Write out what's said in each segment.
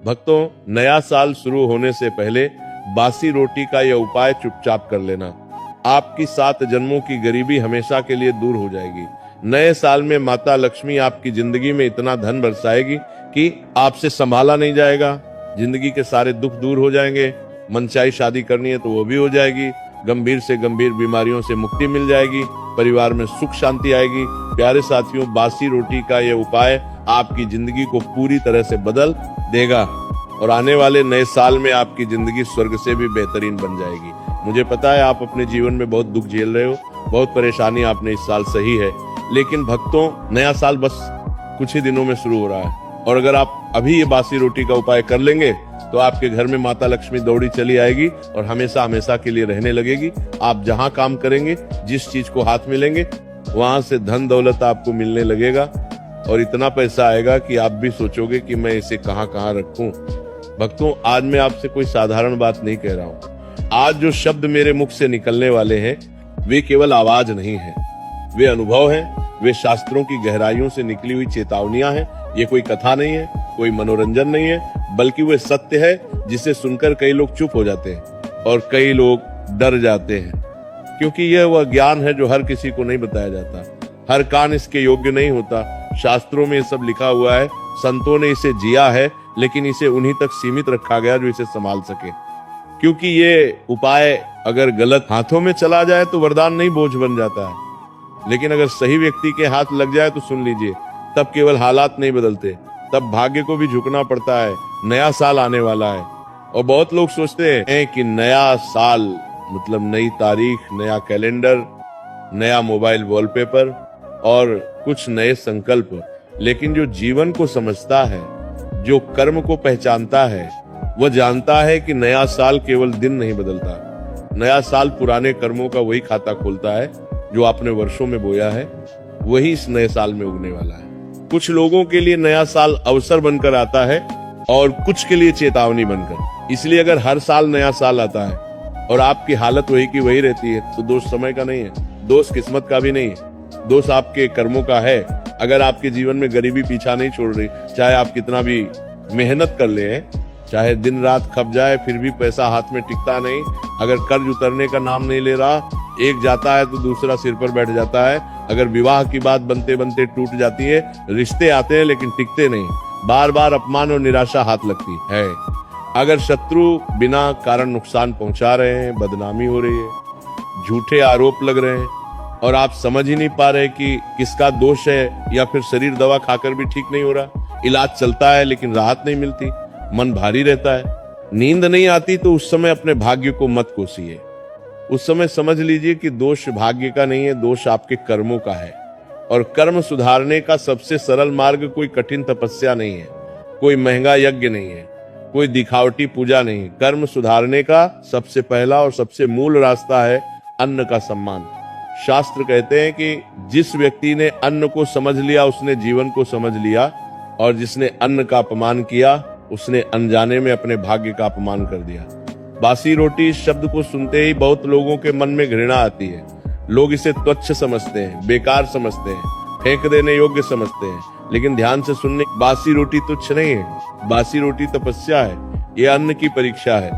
भक्तों, नया साल शुरू होने से पहले बासी रोटी का यह उपाय चुपचाप कर लेना। आपकी 7 जन्मों की गरीबी हमेशा के लिए दूर हो जाएगी। नए साल में माता लक्ष्मी आपकी जिंदगी में इतना धन बरसाएगी कि आपसे संभाला नहीं जाएगा। जिंदगी के सारे दुख दूर हो जाएंगे। मनचाही शादी करनी है तो वो भी हो जाएगी। गंभीर से गंभीर बीमारियों से मुक्ति मिल जाएगी। परिवार में सुख शांति आएगी। प्यारे साथियों, बासी रोटी का यह उपाय आपकी जिंदगी को पूरी तरह से बदल देगा और आने वाले नए साल में आपकी जिंदगी स्वर्ग से भी बेहतरीन बन जाएगी। मुझे पता है आप अपने जीवन में बहुत दुख झेल रहे हो, बहुत परेशानी आपने इस साल सही है, लेकिन भक्तों, नया साल बस कुछ ही दिनों में शुरू हो रहा है और अगर आप अभी ये बासी रोटी का उपाय कर लेंगे तो आपके घर में माता लक्ष्मी दौड़ी चली आएगी और हमेशा हमेशा के लिए रहने लगेगी। आप जहां काम करेंगे, जिस चीज को हाथ में लेंगे, वहां से धन दौलत आपको मिलने लगेगा और इतना पैसा आएगा कि आप भी सोचोगे कि मैं इसे कहां कहां रखूं। भक्तों, आज मैं आपसे कोई साधारण बात नहीं कह रहा हूं। आज जो शब्द मेरे मुख से निकलने वाले हैं वे केवल आवाज नहीं है, वे अनुभव हैं, वे शास्त्रों की गहराइयों से निकली हुई चेतावनियां हैं। ये कोई कथा नहीं है, कोई मनोरंजन नहीं है, बल्कि वे सत्य है जिसे सुनकर कई लोग चुप हो जाते हैं और कई लोग डर जाते हैं, क्योंकि यह वह ज्ञान है जो हर किसी को नहीं बताया जाता। हर कान इसके योग्य नहीं होता। शास्त्रों में सब लिखा हुआ है, संतों ने इसे जिया है, लेकिन इसे उन्हीं तक सीमित रखा गया जो इसे संभाल सके। क्योंकि ये उपाय अगर गलत हाथों में चला जाए तो वरदान नहीं बोझ बन जाता है, लेकिन अगर सही व्यक्ति के हाथ लग जाए तो सुन लीजिए, तब केवल हालात नहीं बदलते, तब भाग्य को भी झुकना पड़ता है। नया साल आने वाला है और बहुत लोग सोचते हैं कि नया साल मतलब नई तारीख, नया कैलेंडर, नया मोबाइल वॉलपेपर और कुछ नए संकल्प। लेकिन जो जीवन को समझता है, जो कर्म को पहचानता है, वह जानता है कि नया साल केवल दिन नहीं बदलता। नया साल पुराने कर्मों का वही खाता खोलता है जो आपने वर्षों में बोया है, वही इस नए साल में उगने वाला है। कुछ लोगों के लिए नया साल अवसर बनकर आता है और कुछ के लिए चेतावनी बनकर। इसलिए अगर हर साल नया साल आता है और आपकी हालत वही की वही रहती है तो दोष समय का नहीं है, दोष किस्मत का भी नहीं है, दोष आपके कर्मों का है। अगर आपके जीवन में गरीबी पीछा नहीं छोड़ रही, चाहे आप कितना भी मेहनत कर ले, चाहे दिन रात खप जाए, फिर भी पैसा हाथ में टिकता नहीं, अगर कर्ज उतरने का नाम नहीं ले रहा, एक जाता है तो दूसरा सिर पर बैठ जाता है, अगर विवाह की बात बनते बनते टूट जाती है, रिश्ते आते हैं लेकिन टिकते नहीं, बार बार अपमान और निराशा हाथ लगती है, अगर शत्रु बिना कारण नुकसान पहुंचा रहे हैं, बदनामी हो रही है, झूठे आरोप लग रहे हैं और आप समझ ही नहीं पा रहे कि किसका दोष है, या फिर शरीर दवा खाकर भी ठीक नहीं हो रहा, इलाज चलता है लेकिन राहत नहीं मिलती, मन भारी रहता है, नींद नहीं आती, तो उस समय अपने भाग्य को मत कोसिए। उस समय समझ लीजिए कि दोष भाग्य का नहीं है, दोष आपके कर्मों का है। और कर्म सुधारने का सबसे सरल मार्ग कोई कठिन तपस्या नहीं है, कोई महंगा यज्ञ नहीं है, कोई दिखावटी पूजा नहीं। कर्म सुधारने का सबसे पहला और सबसे मूल रास्ता है अन्न का सम्मान। शास्त्र कहते हैं कि जिस व्यक्ति ने अन्न को समझ लिया उसने जीवन को समझ लिया, और जिसने अन्न का अपमान किया उसने अनजाने में अपने भाग्य का अपमान कर दिया। बासी रोटी इस शब्द को सुनते ही बहुत लोगों के मन में घृणा आती है। लोग इसे तुच्छ समझते हैं, बेकार समझते हैं, फेंक देने योग्य समझते हैं, लेकिन ध्यान से सुनने, बासी रोटी तुच्छ नहीं है, बासी रोटी तपस्या है, ये अन्न की परीक्षा है।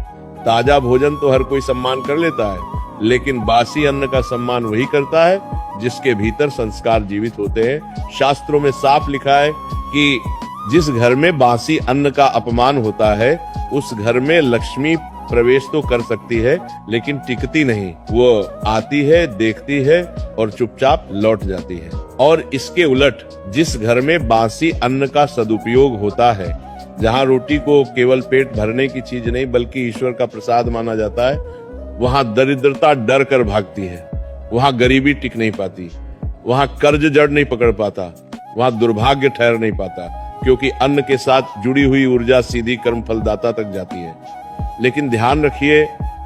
ताजा भोजन तो हर कोई सम्मान कर लेता है, लेकिन बासी अन्न का सम्मान वही करता है जिसके भीतर संस्कार जीवित होते हैं। शास्त्रों में साफ लिखा है कि जिस घर में बासी अन्न का अपमान होता है उस घर में लक्ष्मी प्रवेश तो कर सकती है लेकिन टिकती नहीं, वो आती है, देखती है और चुपचाप लौट जाती है। और इसके उलट जिस घर में बासी अन्न का सदुपयोग होता है, जहाँ रोटी को केवल पेट भरने की चीज नहीं बल्कि ईश्वर का प्रसाद माना जाता है, वहाँ दरिद्रता डर कर भागती है, वहाँ गरीबी टिक नहीं पाती, वहाँ कर्ज जड़ नहीं पकड़ पाता, वहाँ दुर्भाग्य ठहर नहीं पाता, क्योंकि अन्न के साथ जुड़ी हुई ऊर्जा सीधी कर्म फलदाता तक जाती है। लेकिन ध्यान रखिए,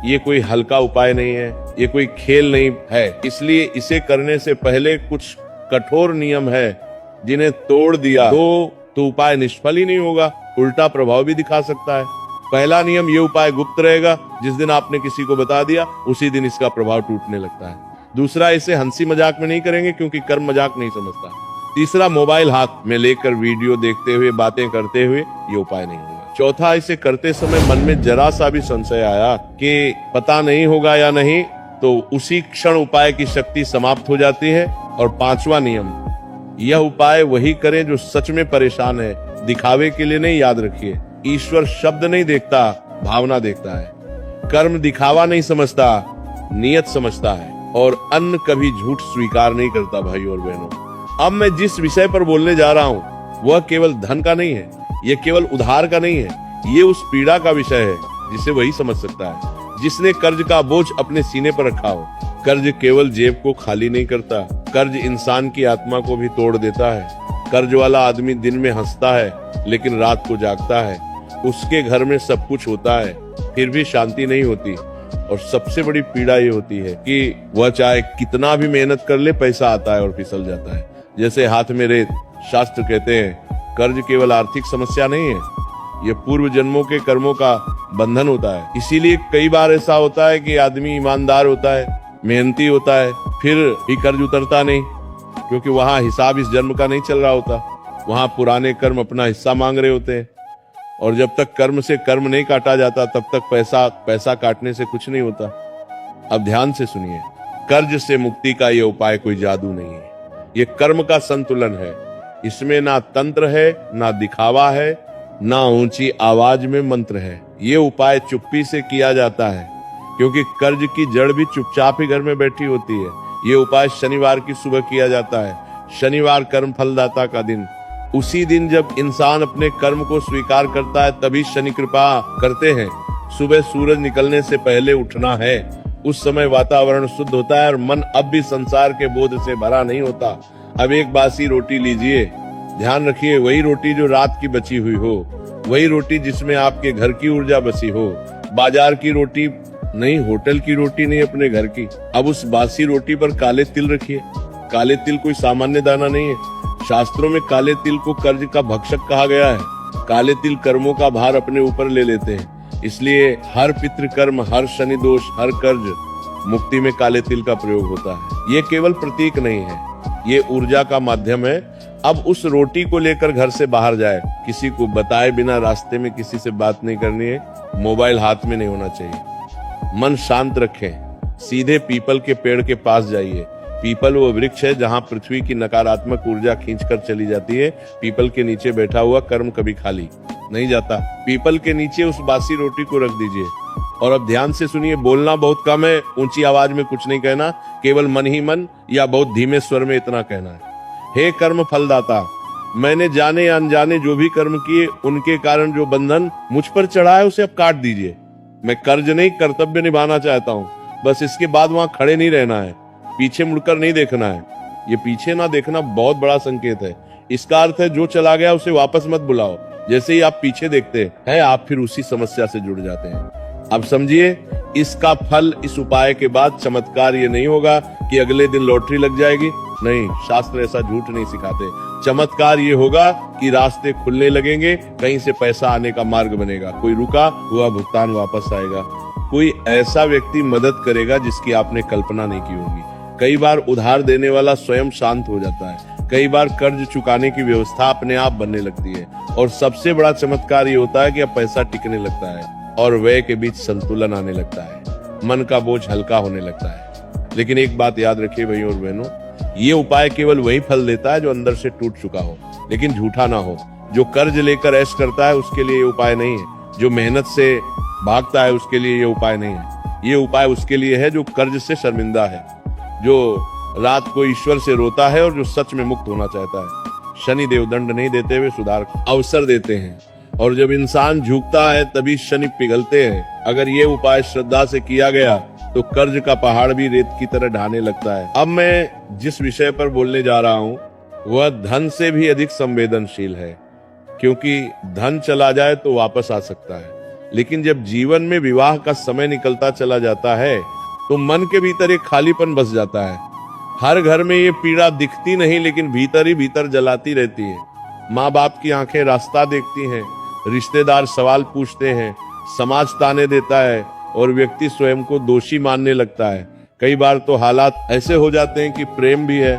ये कोई हल्का उपाय नहीं है, ये कोई खेल नहीं है, इसलिए इसे करने से पहले कुछ कठोर नियम है जिन्हें तोड़ दिया तो उपाय निष्फल ही नहीं होगा, उल्टा प्रभाव भी दिखा सकता है। पहला नियम, ये उपाय गुप्त रहेगा, जिस दिन आपने किसी को बता दिया उसी दिन इसका प्रभाव टूटने लगता है। दूसरा, इसे हंसी मजाक में नहीं करेंगे क्योंकि कर्म मजाक नहीं समझता। तीसरा, मोबाइल हाथ में लेकर वीडियो देखते हुए, बातें करते हुए ये उपाय नहीं होगा। चौथा, इसे करते समय मन में जरा सा भी संशय आया कि पता नहीं होगा या नहीं, तो उसी क्षण उपाय की शक्ति समाप्त हो जाती है। और पांचवा नियम, यह उपाय वही करें जो सच में परेशान है, दिखावे के लिए नहीं। याद रखिए, ईश्वर शब्द नहीं देखता, भावना देखता है। कर्म दिखावा नहीं समझता, नियत समझता है। और अन्न कभी झूठ स्वीकार नहीं करता। भाई और बहनों, अब मैं जिस विषय पर बोलने जा रहा हूँ वह केवल धन का नहीं है, यह केवल उधार का नहीं है। ये उस पीड़ा का विषय है जिसे वही समझ सकता है जिसने कर्ज का बोझ अपने सीने पर रखा हो। कर्ज केवल जेब को खाली नहीं करता, कर्ज इंसान की आत्मा को भी तोड़ देता है। कर्ज वाला आदमी दिन में हंसता है लेकिन रात को जागता है। उसके घर में सब कुछ होता है फिर भी शांति नहीं होती। और सबसे बड़ी पीड़ा ये होती है कि वह चाहे कितना भी मेहनत कर ले, पैसा आता है और फिसल जाता है जैसे हाथ में रेत। शास्त्र कहते हैं कर्ज केवल आर्थिक समस्या नहीं है, यह पूर्व जन्मों के कर्मों का बंधन होता है। इसीलिए कई बार ऐसा होता है कि आदमी ईमानदार होता है, मेहनती होता है, फिर भी कर्ज उतरता नहीं, क्योंकि वहां हिसाब इस जन्म का नहीं चल रहा होता। वहां पुराने कर्म अपना हिस्सा मांग रहे होते हैं। और जब तक कर्म से कर्म नहीं काटा जाता तब तक पैसा काटने से कुछ नहीं होता। अब ध्यान से सुनिए, कर्ज से मुक्ति का यह उपाय कोई जादू नहीं है, ये कर्म का संतुलन है। इसमें ना तंत्र है, ना दिखावा है, ना ऊंची आवाज में मंत्र है। ये उपाय चुप्पी से किया जाता है, क्योंकि कर्ज की जड़ भी चुपचाप ही घर में बैठी होती है। ये उपाय शनिवार की सुबह किया जाता है। शनिवार कर्म फलदाता का दिन। उसी दिन जब इंसान अपने कर्म को स्वीकार करता है तभी शनि कृपा करते हैं। सुबह सूरज निकलने से पहले उठना है। उस समय वातावरण शुद्ध होता है और मन अब भी संसार के बोध से भरा नहीं होता। अब एक बासी रोटी लीजिए, ध्यान रखिए, वही रोटी जो रात की बची हुई हो, वही रोटी जिसमें आपके घर की ऊर्जा बसी हो। बाजार की रोटी नहीं, होटल की रोटी नहीं, अपने घर की। अब उस बासी रोटी पर काले तिल रखिए। काले तिल कोई सामान्य दाना नहीं है। शास्त्रों में काले तिल को कर्ज का भक्षक कहा गया है। काले तिल कर्मों का भार अपने ऊपर ले लेते हैं। इसलिए हर पितृ कर्म, हर शनि दोष, हर कर्ज मुक्ति में काले तिल का प्रयोग होता है। ये केवल प्रतीक नहीं है, ये ऊर्जा का माध्यम है। अब उस रोटी को लेकर घर से बाहर जाए, किसी को बताए बिना रास्ते में किसी से बात नहीं करनी है, मोबाइल हाथ में नहीं होना चाहिए। मन शांत रखें, सीधे पीपल के पेड़ के पास जाइए। पीपल वो वृक्ष है जहाँ पृथ्वी की नकारात्मक ऊर्जा खींचकर चली जाती है। पीपल के नीचे बैठा हुआ कर्म कभी खाली नहीं जाता। पीपल के नीचे उस बासी रोटी को रख दीजिए। और अब ध्यान से सुनिए, बोलना बहुत कम है, ऊंची आवाज में कुछ नहीं कहना, केवल मन ही मन या बहुत धीमे स्वर में इतना कहना है, हे कर्म फलदाता, मैंने जाने या अनजाने जो भी कर्म किए उनके कारण जो बंधन मुझ पर चढ़ा है उसे अब काट दीजिए। मैं कर्ज नहीं, कर्तव्य निभाना चाहता हूँ। बस इसके बाद वहां खड़े नहीं रहना है, पीछे मुड़कर नहीं देखना है। ये पीछे ना देखना बहुत बड़ा संकेत है। इसका अर्थ है जो चला गया उसे वापस मत बुलाओ। जैसे ही आप पीछे देखते हैं आप फिर उसी समस्या से जुड़ जाते हैं। अब समझिए, इसका फल, इस उपाय के बाद चमत्कार ये नहीं होगा कि अगले दिन लॉटरी लग जाएगी। नहीं, शास्त्र ऐसा झूठ नहीं सिखाते। चमत्कार ये होगा कि रास्ते खुलने लगेंगे, कहीं से पैसा आने का मार्ग बनेगा, कोई रुका हुआ भुगतान वापस आएगा, कोई ऐसा व्यक्ति मदद करेगा जिसकी आपने कल्पना नहीं की होगी। कई बार उधार देने वाला स्वयं शांत हो जाता है। कई बार कर्ज चुकाने की व्यवस्था अपने आप बनने लगती है। और सबसे बड़ा चमत्कार ये होता है कि अब पैसा टिकने लगता है और व्यय के बीच संतुलन आने लगता है। मन का बोझ हल्का होने लगता है। लेकिन एक बात याद रखिए भाइयों और बहनों, ये उपाय केवल वही फल देता है जो अंदर से टूट चुका हो, लेकिन झूठा ना हो। जो कर्ज लेकर ऐश करता है उसके लिए ये उपाय नहीं है। जो मेहनत से भागता है उसके लिए ये उपाय नहीं है। ये उपाय उसके लिए है जो कर्ज से शर्मिंदा है, जो रात को ईश्वर से रोता है और जो सच में मुक्त होना चाहता है। शनि देव दंड नहीं देते हुए सुधार अवसर देते हैं। और जब इंसान झुकता है तभी शनि पिघलते हैं। अगर ये उपाय श्रद्धा से किया गया तो कर्ज का पहाड़ भी रेत की तरह ढाने लगता है। अब मैं जिस विषय पर बोलने जा रहा हूँ वह धन से भी अधिक संवेदनशील है, क्योंकि धन चला जाए तो वापस आ सकता है, लेकिन जब जीवन में विवाह का समय निकलता चला जाता है तो मन के भीतर एक खालीपन बस जाता है। हर घर में ये पीड़ा दिखती नहीं, लेकिन भीतर ही भीतर जलाती रहती है। माँ बाप की आंखें रास्ता देखती हैं, रिश्तेदार सवाल पूछते हैं, समाज ताने देता है और व्यक्ति स्वयं को दोषी मानने लगता है। कई बार तो हालात ऐसे हो जाते हैं कि प्रेम भी है,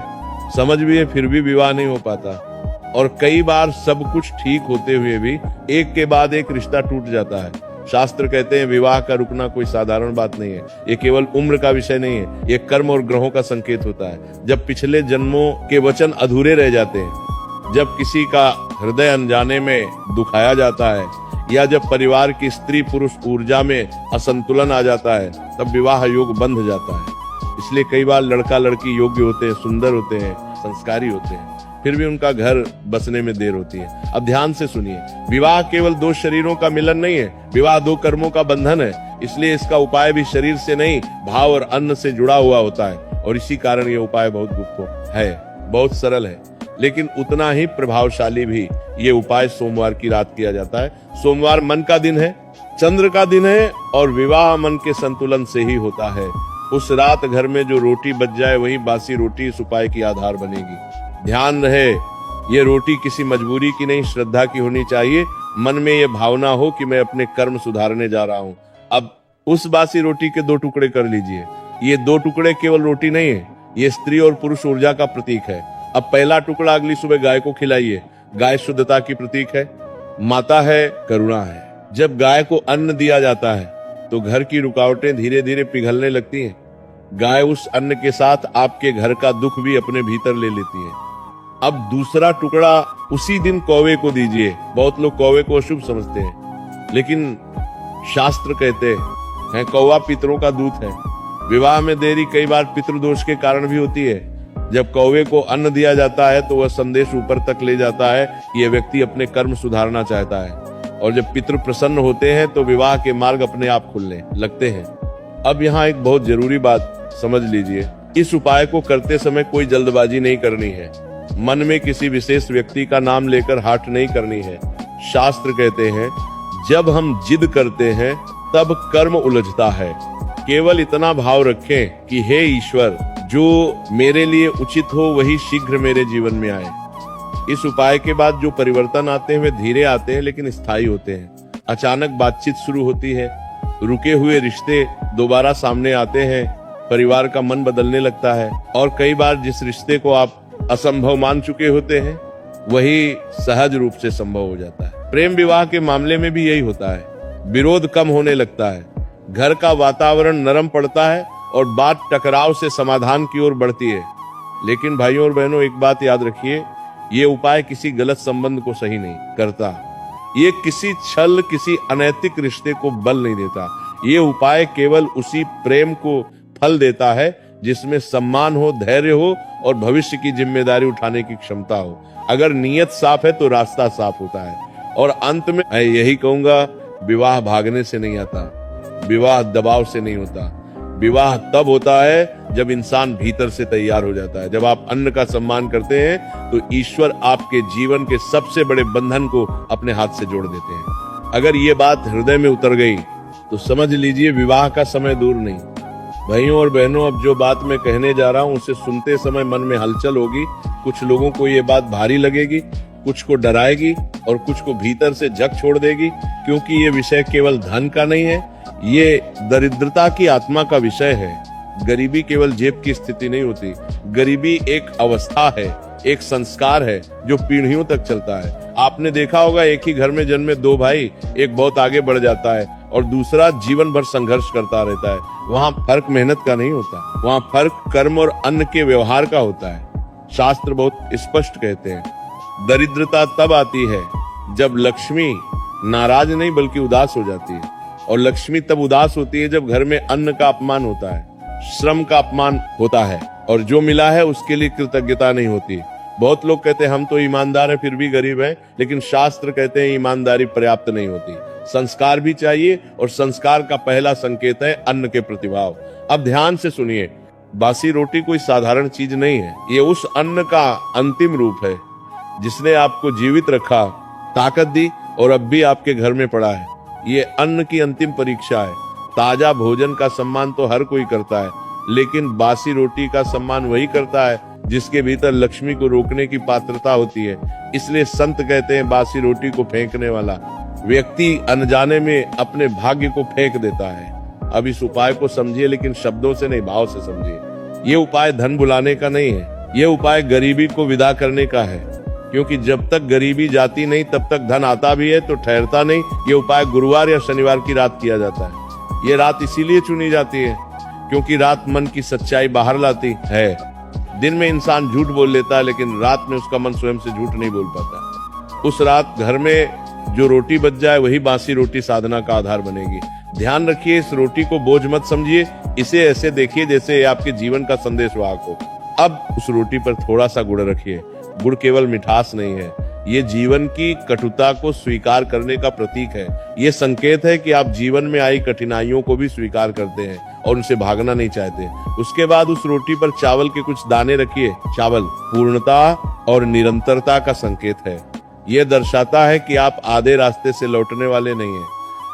समझ भी है, फिर भी विवाह नहीं हो पाता। और कई बार सब कुछ ठीक होते हुए भी एक के बाद एक रिश्ता टूट जाता है। शास्त्र कहते हैं विवाह का रुकना कोई साधारण बात नहीं है। ये केवल उम्र का विषय नहीं है, ये कर्म और ग्रहों का संकेत होता है। जब पिछले जन्मों के वचन अधूरे रह जाते हैं, जब किसी का हृदय अनजाने में दुखाया जाता है, या जब परिवार की स्त्री पुरुष ऊर्जा में असंतुलन आ जाता है, तब विवाह योग बंध जाता है। इसलिए कई बार लड़का लड़की योग्य होते हैं, सुंदर होते हैं, संस्कारी होते हैं, फिर भी उनका घर बसने में देर होती है। अब ध्यान से सुनिए, विवाह केवल दो शरीरों का मिलन नहीं है, विवाह दो कर्मों का बंधन है। इसलिए इसका उपाय भी शरीर से नहीं, भाव और अन्न से जुड़ा हुआ होता है। और इसी कारण ये उपाय बहुत गुप्त है, बहुत सरल है, लेकिन उतना ही प्रभावशाली भी। ये उपाय सोमवार की रात किया जाता है। सोमवार मन का दिन है, चंद्र का दिन है, और विवाह मन के संतुलन से ही होता है। उस रात घर में जो रोटी बच जाए वही बासी रोटी इस उपाय की आधार बनेगी। ध्यान रहे, ये रोटी किसी मजबूरी की नहीं, श्रद्धा की होनी चाहिए। मन में ये भावना हो कि मैं अपने कर्म सुधारने जा रहा हूँ। अब उस बासी रोटी के 2 टुकड़े कर लीजिए। ये 2 टुकड़े केवल रोटी नहीं है, ये स्त्री और पुरुष ऊर्जा का प्रतीक है। अब पहला टुकड़ा अगली सुबह गाय को खिलाइए। गाय शुद्धता की प्रतीक है, माता है, करुणा है। जब गाय को अन्न दिया जाता है तो घर की रुकावटें धीरे धीरे पिघलने लगती हैं। गाय उस अन्न के साथ आपके घर का दुख भी अपने भीतर ले लेती है। अब दूसरा टुकड़ा उसी दिन कौवे को दीजिए। बहुत लोग कौवे को अशुभ समझते हैं, लेकिन शास्त्र कहते हैं कौवा पितरों का दूत है। विवाह में देरी कई बार पितृदोष के कारण भी होती है। जब कौवे को अन्न दिया जाता है तो वह संदेश ऊपर तक ले जाता है कि यह व्यक्ति अपने कर्म सुधारना चाहता है। और जब पितृ प्रसन्न होते हैं तो विवाह के मार्ग अपने आप खुलने लगते हैं। अब यहाँ एक बहुत जरूरी बात समझ लीजिए, इस उपाय को करते समय कोई जल्दबाजी नहीं करनी है। मन में किसी विशेष व्यक्ति का नाम लेकर हाट नहीं करनी है। शास्त्र कहते हैं जब हम जिद करते हैं तब कर्म उलझता है। केवल इतना भाव रखें कि हे ईश्वर, जो मेरे लिए उचित हो वही शीघ्र मेरे जीवन में आए। इस उपाय के बाद जो परिवर्तन आते हैं वे धीरे आते हैं लेकिन स्थायी होते हैं। अचानक बातचीत शुरू होती है, रुके हुए रिश्ते दोबारा सामने आते हैं, परिवार का मन बदलने लगता है। और कई बार जिस रिश्ते को आप असंभव मान चुके होते हैं वही सहज रूप से संभव हो जाता है। प्रेम विवाह के मामले में भी यही होता है। विरोध कम होने लगता है, घर का वातावरण नरम पड़ता है और बात टकराव से समाधान की ओर बढ़ती है। लेकिन भाइयों और बहनों, एक बात याद रखिए, ये उपाय किसी गलत संबंध को सही नहीं करता। ये किसी छल, किसी अनैतिक रिश्ते को बल नहीं देता। ये उपाय केवल उसी प्रेम को फल देता है जिसमें सम्मान हो, धैर्य हो और भविष्य की जिम्मेदारी उठाने की क्षमता हो। अगर नीयत साफ है तो रास्ता साफ होता है। और अंत में मैं यही कहूंगा, विवाह भागने से नहीं आता, विवाह दबाव से नहीं होता। विवाह तब होता है जब इंसान भीतर से तैयार हो जाता है। जब आप अन्न का सम्मान करते हैं तो ईश्वर आपके जीवन के सबसे बड़े बंधन को अपने हाथ से जोड़ देते हैं। अगर ये बात हृदय में उतर गई तो समझ लीजिए विवाह का समय दूर नहीं। भाइयों और बहनों, अब जो बात मैं कहने जा रहा हूँ उसे सुनते समय मन में हलचल होगी। कुछ लोगों को ये बात भारी लगेगी, कुछ को डराएगी और कुछ को भीतर से झक छोड़ देगी, क्योंकि ये विषय केवल धन का नहीं है, ये दरिद्रता की आत्मा का विषय है। गरीबी केवल जेब की स्थिति नहीं होती, गरीबी एक अवस्था है, एक संस्कार है जो पीढ़ियों तक चलता है। आपने देखा होगा, एक ही घर में जन्मे 2 भाई, एक बहुत आगे बढ़ जाता है और दूसरा जीवन भर संघर्ष करता रहता है। वहाँ फर्क मेहनत का नहीं होता, वहाँ फर्क कर्म और अन्न के व्यवहार का होता है। शास्त्र बहुत स्पष्ट कहते हैं, दरिद्रता तब आती है जब लक्ष्मी नाराज नहीं बल्कि उदास हो जाती है। और लक्ष्मी तब उदास होती है जब घर में अन्न का अपमान होता है, श्रम का अपमान होता है और जो मिला है उसके लिए कृतज्ञता नहीं होती। बहुत लोग कहते हैं हम तो ईमानदार हैं फिर भी गरीब हैं, लेकिन शास्त्र कहते हैं ईमानदारी पर्याप्त नहीं होती, संस्कार भी चाहिए और संस्कार का पहला संकेत है अन्न के प्रतिभाव। अब ध्यान से सुनिए, बासी रोटी कोई साधारण चीज नहीं है, ये उस अन्न का अंतिम रूप है जिसने आपको जीवित रखा, ताकत दी और अब भी आपके घर में पड़ा है। ये अन्न की अंतिम परीक्षा है। ताजा भोजन का सम्मान तो हर कोई करता है, लेकिन बासी रोटी का सम्मान वही करता है जिसके भीतर लक्ष्मी को रोकने की पात्रता होती है। इसलिए संत कहते हैं बासी रोटी को फेंकने वाला व्यक्ति अनजाने में अपने भाग्य को फेंक देता है। अब इस उपाय को समझिए, लेकिन शब्दों से नहीं, भाव से समझिए। ये उपाय धन बुलाने का नहीं है, ये उपाय गरीबी को विदा करने का है, क्योंकि जब तक गरीबी जाती नहीं तब तक धन आता भी है तो ठहरता नहीं। ये उपाय गुरुवार या शनिवार की रात किया जाता है। ये रात इसीलिए चुनी जाती है क्योंकि रात मन की सच्चाई बाहर लाती है। दिन में इंसान झूठ बोल लेता है लेकिन रात में उसका मन स्वयं से झूठ नहीं बोल पाता। उस रात घर में जो रोटी बच जाए वही बासी रोटी साधना का आधार बनेगी। ध्यान रखिए, इस रोटी को बोझ मत समझिए, इसे ऐसे देखिए जैसे ये आपके जीवन का संदेशवाहक हो। अब उस रोटी पर थोड़ा सा गुड़ रखिए। गुड़ केवल मिठास नहीं है, ये जीवन की कटुता को स्वीकार करने का प्रतीक है। ये संकेत है कि आप जीवन में आई कठिनाइयों को भी स्वीकार करते हैं और उनसे भागना नहीं चाहते। उसके बाद उस रोटी पर चावल के कुछ दाने रखिए। चावल पूर्णता और निरंतरता का संकेत है। यह दर्शाता है कि आप आधे रास्ते से लौटने वाले नहीं हैं।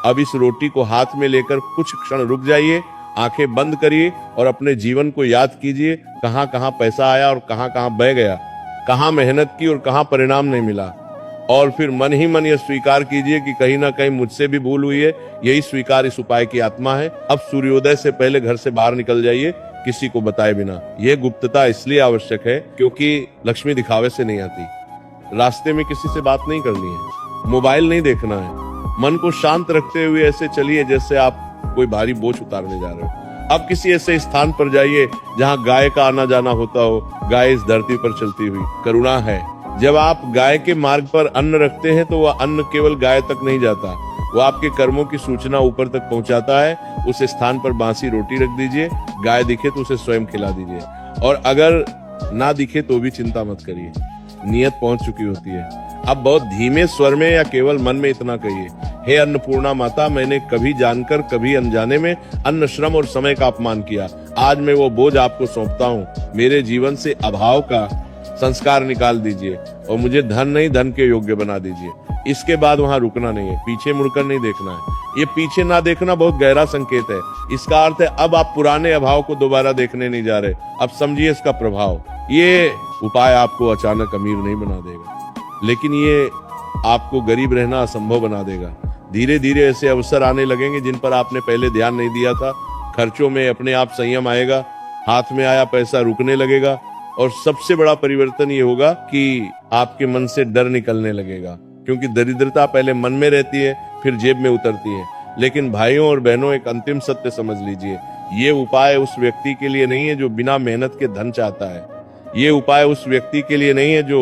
अब इस रोटी को हाथ में लेकर कुछ क्षण रुक जाइए, आंखें बंद करिए और अपने जीवन को याद कीजिए। कहां कहां पैसा आया और कहां कहां बह गया, कहां मेहनत की और कहां परिणाम नहीं मिला। और फिर मन ही मन यह स्वीकार कीजिए कि कहीं ना कहीं मुझसे भी भूल हुई है। यही स्वीकार इस उपाय की आत्मा है। अब सूर्योदय से पहले घर से बाहर निकल जाइए, किसी को बताए बिना। यह गुप्तता इसलिए आवश्यक है क्योंकि लक्ष्मी दिखावे से नहीं आती। रास्ते में किसी से बात नहीं करनी है, मोबाइल नहीं देखना है। मन को शांत रखते हुए ऐसे चलिए जैसे आप कोई भारी बोझ उतारने जा रहे हो। अब किसी ऐसे स्थान पर जाइए जहां गाय का आना जाना होता हो। गाय इस धरती पर चलती हुई करुणा है। जब आप गाय के मार्ग पर अन्न रखते हैं तो वह अन्न केवल गाय तक नहीं जाता, वह आपके कर्मों की सूचना ऊपर तक पहुंचाता है। उस स्थान पर बासी रोटी रख दीजिए। गाय दिखे तो उसे स्वयं खिला दीजिए और अगर ना दिखे तो भी चिंता मत करिए, नियत पहुंच चुकी होती है। अब बहुत धीमे स्वर में या केवल मन में इतना कहिए, हे अन्नपूर्णा माता, मैंने कभी जानकर कभी अनजाने में अन्न, श्रम और समय का अपमान किया। आज मैं वो बोझ आपको सौंपता हूँ। मेरे जीवन से अभाव का संस्कार निकाल दीजिए और मुझे धन नहीं धन के योग्य बना दीजिए। इसके बाद वहां रुकना नहीं है, पीछे मुड़कर नहीं देखना है। ये पीछे ना देखना बहुत गहरा संकेत है। इसका अर्थ है अब आप पुराने अभाव को दोबारा देखने नहीं जा रहे। अब समझिए इसका प्रभाव। ये उपाय आपको अचानक अमीर नहीं बना देगा, लेकिन ये आपको गरीब रहना असंभव बना देगा। धीरे धीरे ऐसे अवसर आने लगेंगे जिन पर आपने पहले ध्यान नहीं दिया था। खर्चों में अपने आप संयम आएगा, हाथ में आया पैसा रुकने लगेगा और सबसे बड़ा परिवर्तन ये होगा कि आपके मन से डर निकलने लगेगा, क्योंकि दरिद्रता पहले मन में रहती है फिर जेब में उतरती है। लेकिन भाइयों और बहनों, एक अंतिम सत्य समझ लीजिए, ये उपाय उस व्यक्ति के लिए नहीं है जो बिना मेहनत के धन चाहता है। ये उपाय उस व्यक्ति के लिए नहीं है जो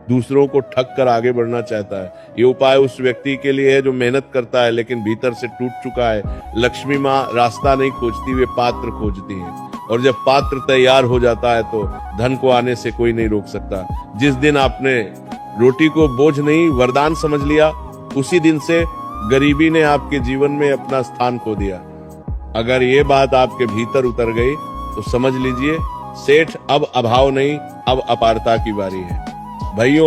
दूसरों को ठग कर आगे बढ़ना चाहता है। ये उपाय उस व्यक्ति के लिए है जो मेहनत करता है लेकिन भीतर से टूट चुका है। लक्ष्मी माँ रास्ता नहीं खोजती, वे पात्र खोजती हैं और जब पात्र तैयार हो जाता है तो धन को आने से कोई नहीं रोक सकता। जिस दिन आपने रोटी को बोझ नहीं वरदान समझ लिया, उसी दिन से गरीबी ने आपके जीवन में अपना स्थान खो दिया। अगर ये बात आपके भीतर उतर गई तो समझ लीजिए सेठ अब अभाव नहीं, अब अपारता की बारी है। भाइयों